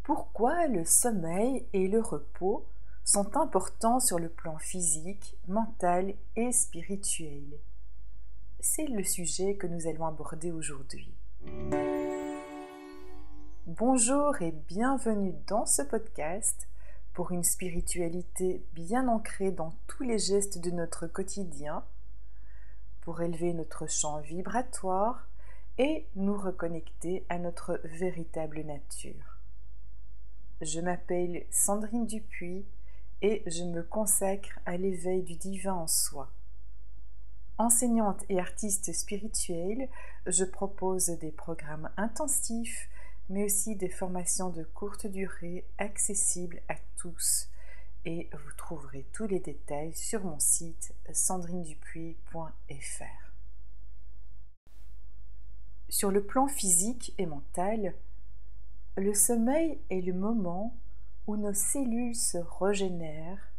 Pourquoi le sommeil et le repos sont importants sur le plan physique, mental et spirituel? C'est le sujet que nous allons aborder aujourd'hui. Bonjour et bienvenue dans ce podcast pour une spiritualité bien ancrée dans tous les gestes de notre quotidien, pour élever notre champ vibratoire et nous reconnecter à notre véritable nature. Je m'appelle Sandrine Dupuis et je me consacre à l'éveil du divin en soi. Enseignante et artiste spirituelle, je propose des programmes intensifs, mais aussi des formations de courte durée accessibles à tous. Et vous trouverez tous les détails sur mon site sandrinedupuis.fr. Sur le plan physique et mental, le sommeil est le moment où nos cellules se régénèrent,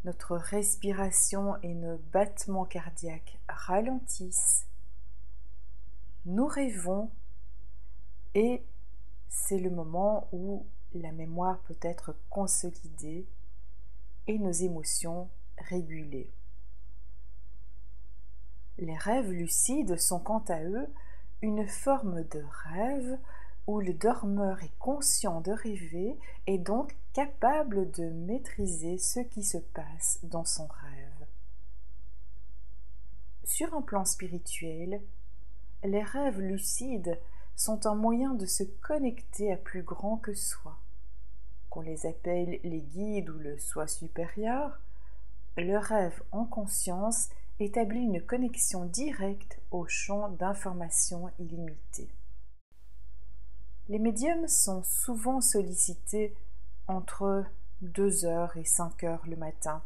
notre respiration et nos battements cardiaques ralentissent, nous rêvons et c'est le moment où la mémoire peut être consolidée et nos émotions régulées. Les rêves lucides sont quant à eux une forme de rêve où le dormeur est conscient de rêver et donc capable de maîtriser ce qui se passe dans son rêve. Sur un plan spirituel, les rêves lucides sont un moyen de se connecter à plus grand que soi. Qu'on les appelle les guides ou le soi supérieur, le rêve en conscience établit une connexion directe au champ d'information illimité. Les médiums sont souvent sollicités entre 2 heures et 5 heures le matin.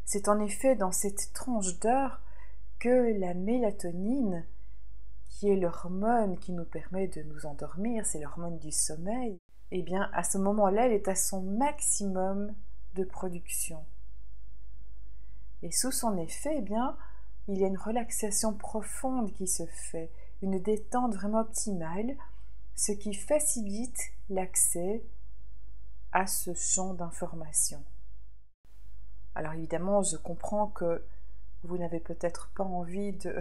C'est en effet dans cette tranche d'heure que la mélatonine, qui est l'hormone qui nous permet de nous endormir, c'est l'hormone du sommeil, eh bien à ce moment-là, elle est à son maximum de production. Et sous son effet, eh bien, il y a une relaxation profonde qui se fait, une détente vraiment optimale, ce qui facilite l'accès à ce champ d'information. Alors évidemment, je comprends que vous n'avez peut-être pas envie de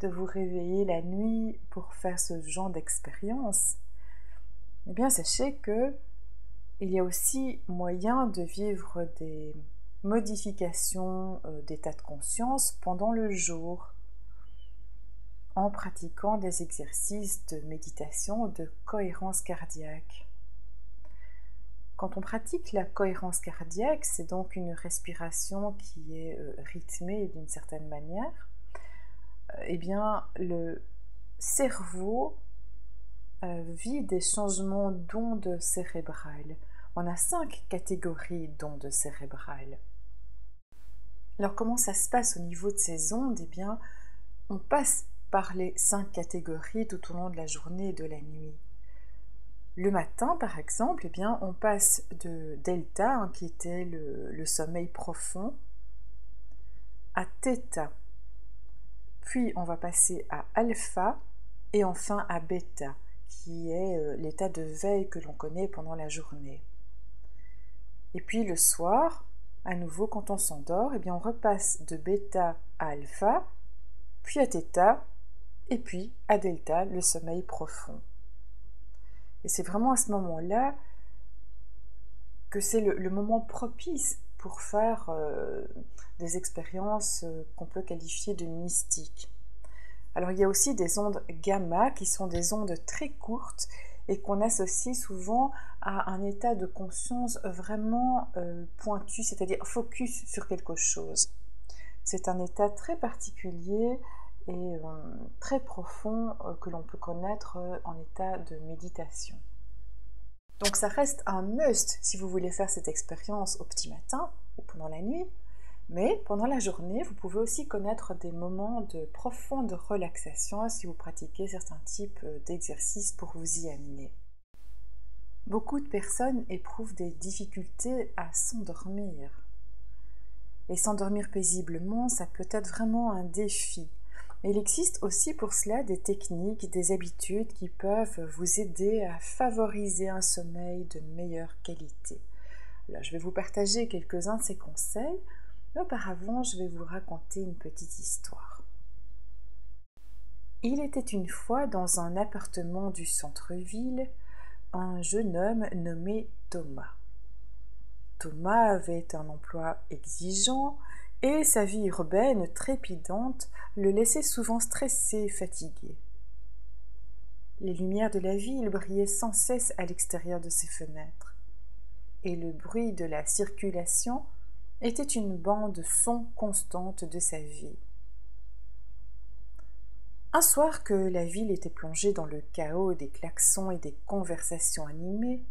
vous réveiller la nuit pour faire ce genre d'expérience. Eh bien, sachez que il y a aussi moyen de vivre des modifications d'état de conscience pendant le jour, en pratiquant des exercices de méditation ou de cohérence cardiaque. Quand on pratique la cohérence cardiaque, c'est donc une respiration qui est rythmée d'une certaine manière, eh bien le cerveau vit des changements d'ondes cérébrales. On a 5 catégories d'ondes cérébrales. Alors comment ça se passe au niveau de ces ondes? Eh bien, on passe par les 5 catégories tout au long de la journée et de la nuit. Le matin, par exemple, eh bien, on passe de delta, qui était le sommeil profond, à theta. Puis on va passer à alpha et enfin à bêta, qui est l'état de veille que l'on connaît pendant la journée. Et puis le soir, à nouveau, quand on s'endort, eh bien, on repasse de bêta à alpha, puis à theta, et puis à delta, le sommeil profond. Et c'est vraiment à ce moment-là que c'est le moment propice pour faire des expériences qu'on peut qualifier de mystiques. Alors il y a aussi des ondes gamma qui sont des ondes très courtes et qu'on associe souvent à un état de conscience vraiment pointu, c'est-à-dire focus sur quelque chose. C'est un état très particulier et très profond que l'on peut connaître en état de méditation. Donc ça reste un must si vous voulez faire cette expérience au petit matin ou pendant la nuit, mais pendant la journée, vous pouvez aussi connaître des moments de profonde relaxation si vous pratiquez certains types d'exercices pour vous y amener. Beaucoup de personnes éprouvent des difficultés à s'endormir. Et s'endormir paisiblement, ça peut être vraiment un défi. Mais il existe aussi pour cela des techniques, des habitudes qui peuvent vous aider à favoriser un sommeil de meilleure qualité. Alors, je vais vous partager quelques-uns de ces conseils, mais auparavant, je vais vous raconter une petite histoire. Il était une fois dans un appartement du centre-ville un jeune homme nommé Thomas. Thomas avait un emploi exigeant et sa vie urbaine trépidante le laissait souvent stressé et fatigué. Les lumières de la ville brillaient sans cesse à l'extérieur de ses fenêtres, et le bruit de la circulation était une bande son constante de sa vie. Un soir que la ville était plongée dans le chaos des klaxons et des conversations animées,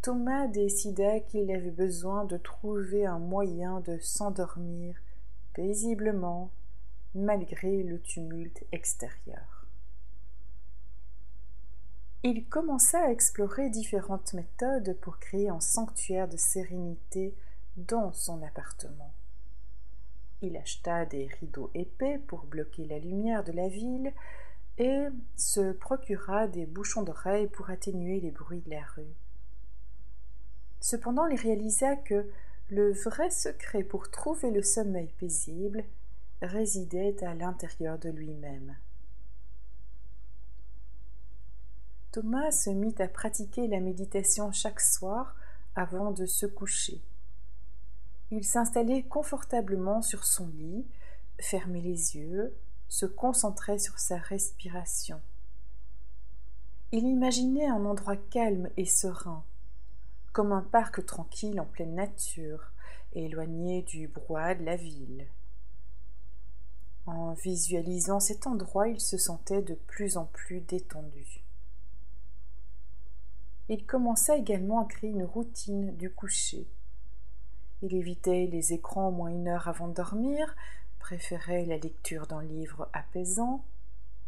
Thomas décida qu'il avait besoin de trouver un moyen de s'endormir paisiblement malgré le tumulte extérieur. Il commença à explorer différentes méthodes pour créer un sanctuaire de sérénité dans son appartement. Il acheta des rideaux épais pour bloquer la lumière de la ville et se procura des bouchons d'oreilles pour atténuer les bruits de la rue. Cependant, il réalisa que le vrai secret pour trouver le sommeil paisible résidait à l'intérieur de lui-même. Thomas se mit à pratiquer la méditation chaque soir avant de se coucher. Il s'installait confortablement sur son lit, fermait les yeux, se concentrait sur sa respiration. Il imaginait un endroit calme et serein, comme un parc tranquille en pleine nature, éloigné du brouhaha de la ville. En visualisant cet endroit, il se sentait de plus en plus détendu. Il commença également à créer une routine du coucher. Il évitait les écrans au moins 1 heure avant de dormir, préférait la lecture d'un livre apaisant,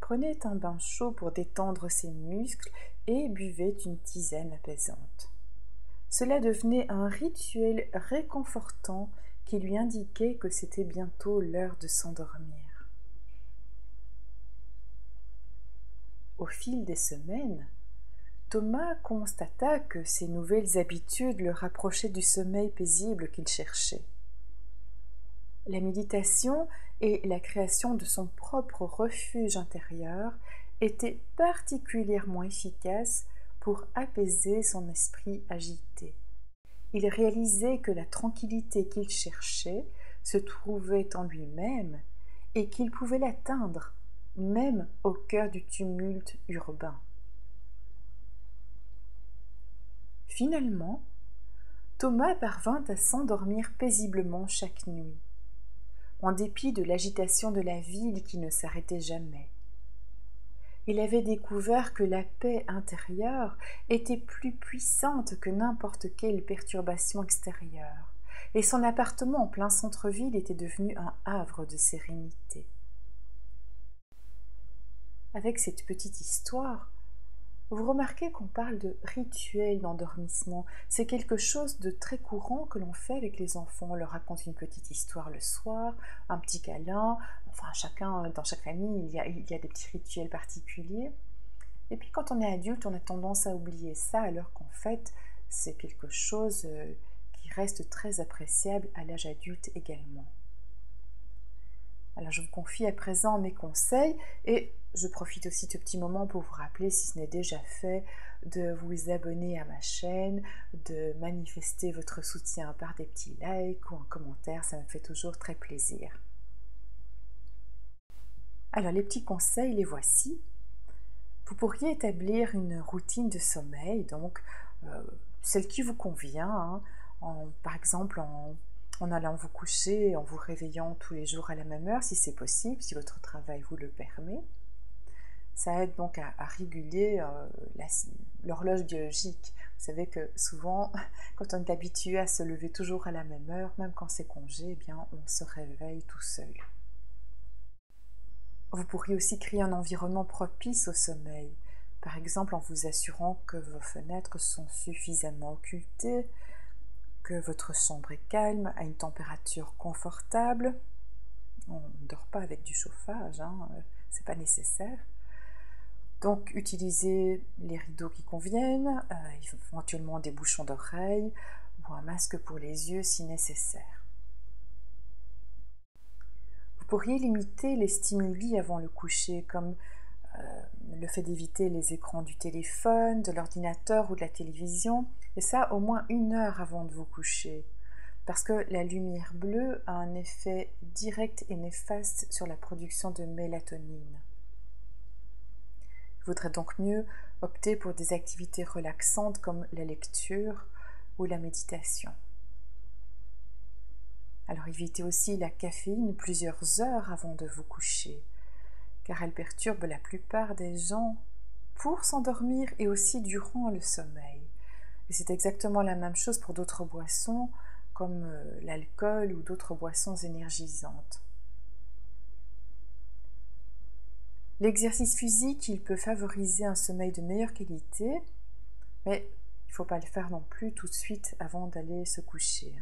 prenait un bain chaud pour détendre ses muscles et buvait une tisane apaisante. Cela devenait un rituel réconfortant qui lui indiquait que c'était bientôt l'heure de s'endormir. Au fil des semaines, Thomas constata que ces nouvelles habitudes le rapprochaient du sommeil paisible qu'il cherchait. La méditation et la création de son propre refuge intérieur étaient particulièrement efficaces pour apaiser son esprit agité. Il réalisait que la tranquillité qu'il cherchait se trouvait en lui-même et qu'il pouvait l'atteindre, même au cœur du tumulte urbain. Finalement, Thomas parvint à s'endormir paisiblement chaque nuit, en dépit de l'agitation de la ville qui ne s'arrêtait jamais. Il avait découvert que la paix intérieure était plus puissante que n'importe quelle perturbation extérieure, et son appartement en plein centre-ville était devenu un havre de sérénité. Avec cette petite histoire, vous remarquez qu'on parle de rituel d'endormissement. C'est quelque chose de très courant que l'on fait avec les enfants. On leur raconte une petite histoire le soir, un petit câlin. Enfin, dans chaque famille, il y a des petits rituels particuliers. Et puis quand on est adulte, on a tendance à oublier ça, alors qu'en fait, c'est quelque chose qui reste très appréciable à l'âge adulte également. Alors je vous confie à présent mes conseils et je profite aussi de ce petit moment pour vous rappeler, si ce n'est déjà fait, de vous abonner à ma chaîne, de manifester votre soutien par des petits likes ou un commentaire, ça me fait toujours très plaisir. Alors les petits conseils, les voici. Vous pourriez établir une routine de sommeil, donc celle qui vous convient, par exemple en allant vous coucher et en vous réveillant tous les jours à la même heure, si c'est possible, si votre travail vous le permet. Ça aide donc à réguler l'horloge biologique. Vous savez que souvent, quand on est habitué à se lever toujours à la même heure, même quand c'est congé, eh bien, on se réveille tout seul. Vous pourriez aussi créer un environnement propice au sommeil, par exemple en vous assurant que vos fenêtres sont suffisamment occultées, que votre chambre est calme, à une température confortable, On ne dort pas avec du chauffage, hein, c'est pas nécessaire. Donc utilisez les rideaux qui conviennent, éventuellement des bouchons d'oreilles ou un masque pour les yeux si nécessaire. Vous pourriez limiter les stimuli avant le coucher, comme le fait d'éviter les écrans du téléphone, de l'ordinateur ou de la télévision, et ça au moins 1 heure avant de vous coucher. Parce que la lumière bleue a un effet direct et néfaste sur la production de mélatonine. Il vaudrait donc mieux opter pour des activités relaxantes comme la lecture ou la méditation. Alors évitez aussi la caféine plusieurs heures avant de vous coucher, car elle perturbe la plupart des gens pour s'endormir et aussi durant le sommeil. Et c'est exactement la même chose pour d'autres boissons, comme l'alcool ou d'autres boissons énergisantes. L'exercice physique, il peut favoriser un sommeil de meilleure qualité, mais il ne faut pas le faire non plus tout de suite avant d'aller se coucher.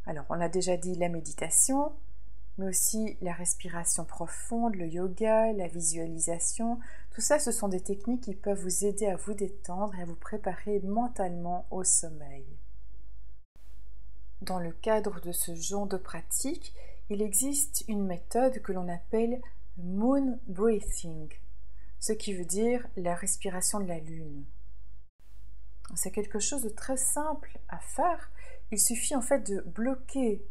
Alors, on a déjà dit la méditation, mais aussi la respiration profonde, le yoga, la visualisation. Tout ça, ce sont des techniques qui peuvent vous aider à vous détendre et à vous préparer mentalement au sommeil. Dans le cadre de ce genre de pratique, il existe une méthode que l'on appelle moon breathing, ce qui veut dire la respiration de la lune. C'est quelque chose de très simple à faire. Il suffit en fait de bloquer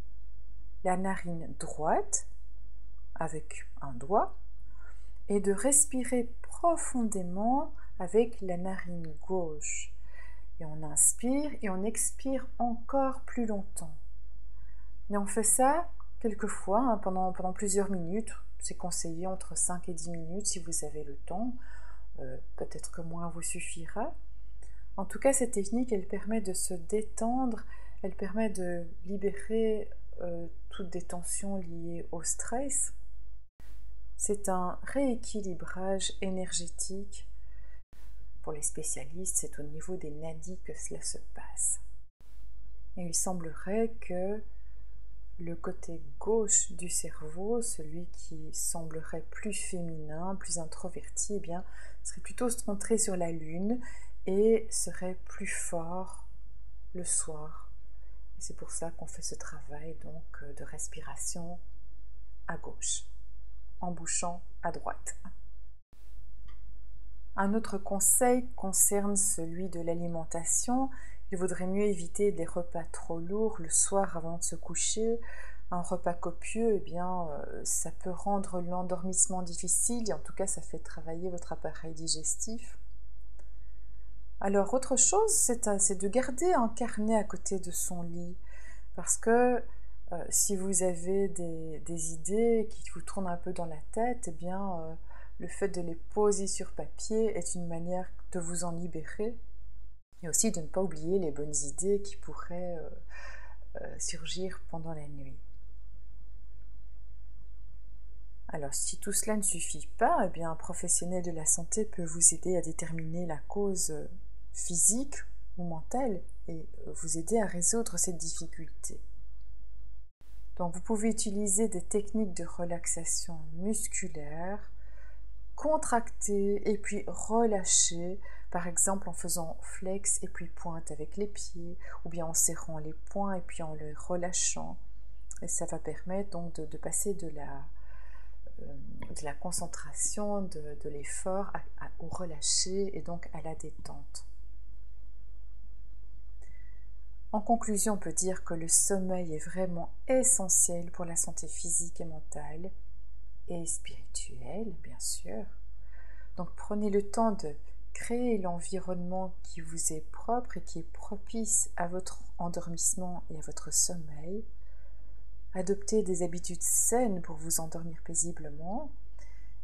la narine droite avec un doigt et de respirer profondément avec la narine gauche. Et on inspire et on expire encore plus longtemps. Et on fait ça quelquefois pendant plusieurs minutes. C'est conseillé entre 5 et 10 minutes si vous avez le temps. Peut-être que moins vous suffira. En tout cas, cette technique, elle permet de se détendre, elle permet de libérer toutes des tensions liées au stress. C'est un rééquilibrage énergétique. Pour les spécialistes, c'est au niveau des nadis que cela se passe. Et il semblerait que le côté gauche du cerveau, celui qui semblerait plus féminin, plus introverti, eh bien, serait plutôt centré sur la lune et serait plus fort le soir. Et c'est pour ça qu'on fait ce travail donc de respiration à gauche, en bouchant à droite. Un autre conseil concerne celui de l'alimentation. Il vaudrait mieux éviter des repas trop lourds le soir avant de se coucher. Un repas copieux, eh bien, ça peut rendre l'endormissement difficile et en tout cas, ça fait travailler votre appareil digestif. Alors, autre chose, c'est de garder un carnet à côté de son lit parce que si vous avez des idées qui vous tournent un peu dans la tête, eh bien, le fait de les poser sur papier est une manière de vous en libérer et aussi de ne pas oublier les bonnes idées qui pourraient surgir pendant la nuit. Alors si tout cela ne suffit pas, eh bien, un professionnel de la santé peut vous aider à déterminer la cause physique ou mentale et vous aider à résoudre cette difficulté. Donc vous pouvez utiliser des techniques de relaxation musculaire, contracter et puis relâcher, par exemple en faisant flex et puis pointe avec les pieds, ou bien en serrant les poings et puis en les relâchant. Et ça va permettre donc de passer de la concentration, de l'effort au relâché et donc à la détente. En conclusion, on peut dire que le sommeil est vraiment essentiel pour la santé physique et mentale et spirituelle, bien sûr. Donc prenez le temps de créer l'environnement qui vous est propre et qui est propice à votre endormissement et à votre sommeil. Adoptez des habitudes saines pour vous endormir paisiblement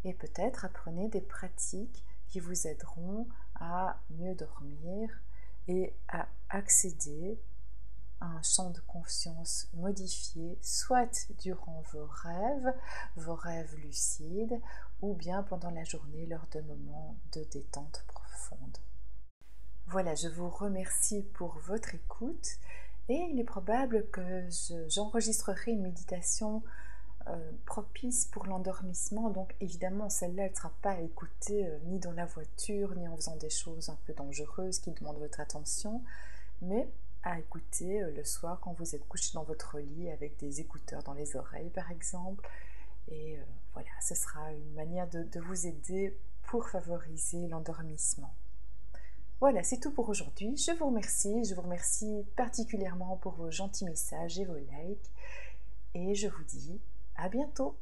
et peut-être apprenez des pratiques qui vous aideront à mieux dormir et à accéder à un champ de conscience modifié, soit durant vos rêves lucides, ou bien pendant la journée lors de moments de détente profonde. Voilà, je vous remercie pour votre écoute Et il est probable que j'enregistrerai une méditation propice pour l'endormissement. Donc évidemment, celle-là, elle ne sera pas à écouter ni dans la voiture, ni en faisant des choses un peu dangereuses qui demandent votre attention, mais à écouter le soir quand vous êtes couché dans votre lit avec des écouteurs dans les oreilles, par exemple. Et voilà, ce sera une manière de vous aider pour favoriser l'endormissement. Voilà, c'est tout pour aujourd'hui. Je vous remercie particulièrement pour vos gentils messages et vos likes. Et je vous dis à bientôt.